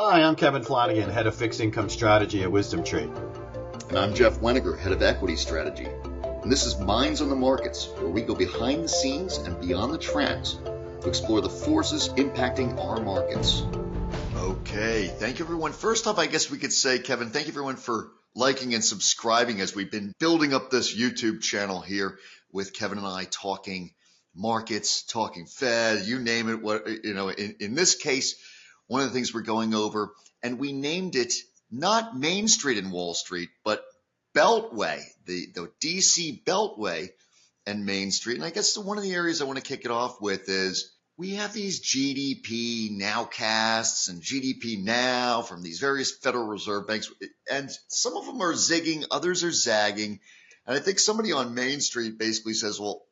Hi, I'm Kevin Flanagan, Head of Fixed Income Strategy at Wisdom Tree. And I'm Jeff Weniger, Head of Equity Strategy. And this is Minds on the Markets, where we go behind the scenes and beyond the trends to explore the forces impacting our markets. Okay, thank you everyone. First off, I guess we could say, Kevin, thank you everyone for liking and subscribing as we've been building up this YouTube channel here with Kevin and I talking markets, talking Fed, you name it. What in this case, one of the things we're going over, and we named it not Main Street and Wall Street, but Beltway, the DC Beltway and Main Street. And I guess one of the areas I want to kick it off with is we have these GDP nowcasts and GDP now from these various Federal Reserve banks, and some of them are zigging, others are zagging. And I think somebody on Main Street basically says, well,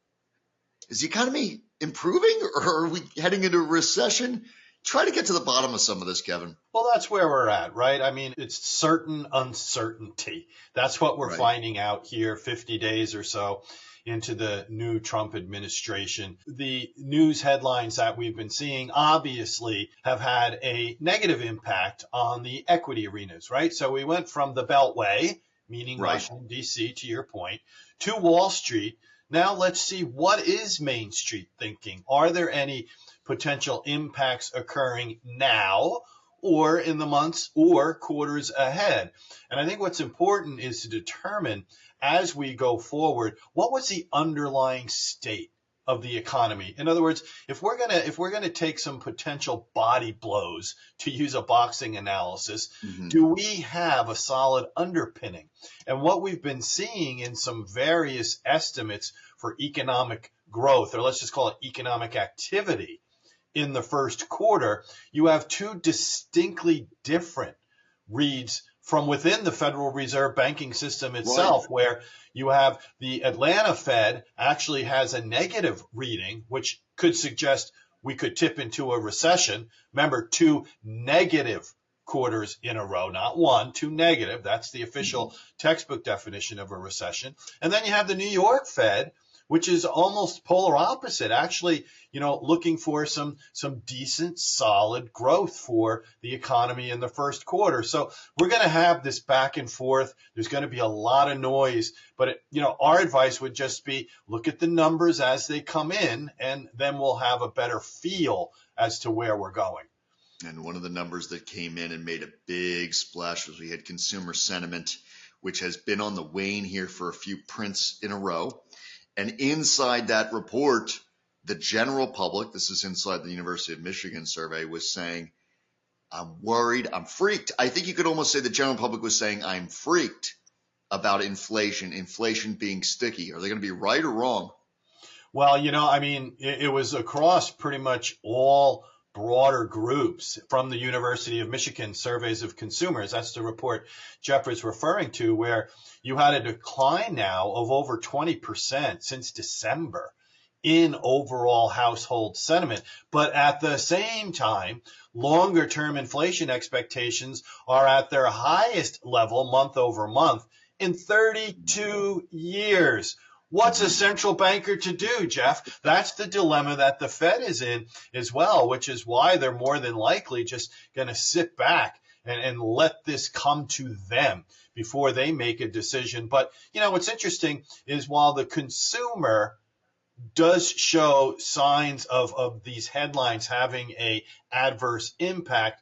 is the economy improving or are we heading into a recession? Try to get to the bottom of some of this, Kevin. Well, that's where we're at, right? I mean, it's certain uncertainty. That's what we're finding out here 50 days or so into the new Trump administration. The news headlines that we've been seeing obviously have had a negative impact on the equity arenas, right? So we went from the Beltway, meaning Washington, D.C., to your point, to Wall Street. Now let's see, what is Main Street thinking? Are there any potential impacts occurring now or in the months or quarters ahead? And I think what's important is to determine as we go forward, what was the underlying state of the economy? In other words, if we're gonna take some potential body blows, to use a boxing analysis, do we have a solid underpinning? And what we've been seeing in some various estimates for economic growth, or let's just call it economic activity, in the first quarter, you have two distinctly different reads from within the Federal Reserve banking system itself, where you have the Atlanta Fed actually has a negative reading, which could suggest we could tip into a recession. Remember, two negative quarters in a row, not one, two negative. That's the official textbook definition of a recession. And then you have the New York Fed, which is almost polar opposite, actually, looking for some decent, solid growth for the economy in the first quarter. So we're going to have this back and forth. There's going to be a lot of noise, but our advice would just be look at the numbers as they come in, and then we'll have a better feel as to where we're going. And one of the numbers that came in and made a big splash was we had consumer sentiment, which has been on the wane here for a few prints in a row. And inside that report, the general public, this is inside the University of Michigan survey, was saying, I'm worried, I'm freaked. I think you could almost say the general public was saying, I'm freaked about inflation being sticky. Are they going to be right or wrong? Well, it was across pretty much all broader groups from the University of Michigan surveys of consumers. That's the report Jeff was referring to, where you had a decline now of over 20% since December in overall household sentiment. But at the same time, longer term inflation expectations are at their highest level month over month in 32 years. What's a central banker to do, Jeff? That's the dilemma that the Fed is in as well, which is why they're more than likely just going to sit back and let this come to them before they make a decision. But, what's interesting is while the consumer does show signs of these headlines having a adverse impact,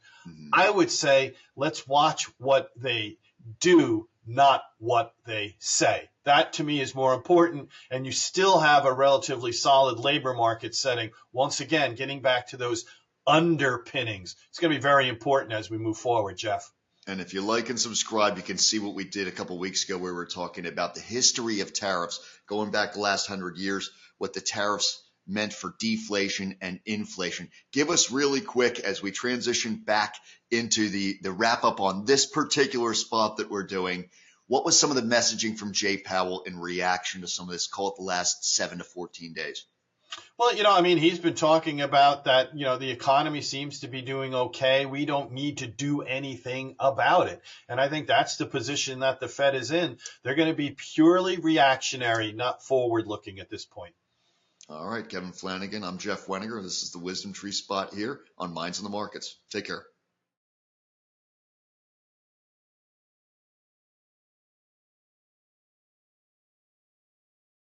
I would say let's watch what they do, not what they say. That to me is more important, and you still have a relatively solid labor market setting. Once again, getting back to those underpinnings. It's going to be very important as we move forward, Jeff. And if you like and subscribe, you can see what we did a couple of weeks ago where we were talking about the history of tariffs, going back the last 100 years, what the tariffs meant for deflation and inflation. Give us really quick as we transition back into the wrap up on this particular spot that we're doing. What was some of the messaging from Jay Powell in reaction to some of this, call it the last 7 to 14 days? Well, he's been talking about that, the economy seems to be doing okay. We don't need to do anything about it. And I think that's the position that the Fed is in. They're going to be purely reactionary, not forward looking at this point. All right, Kevin Flanagan. I'm Jeff Weniger. This is the Wisdom Tree Spot here on Minds in the Markets. Take care.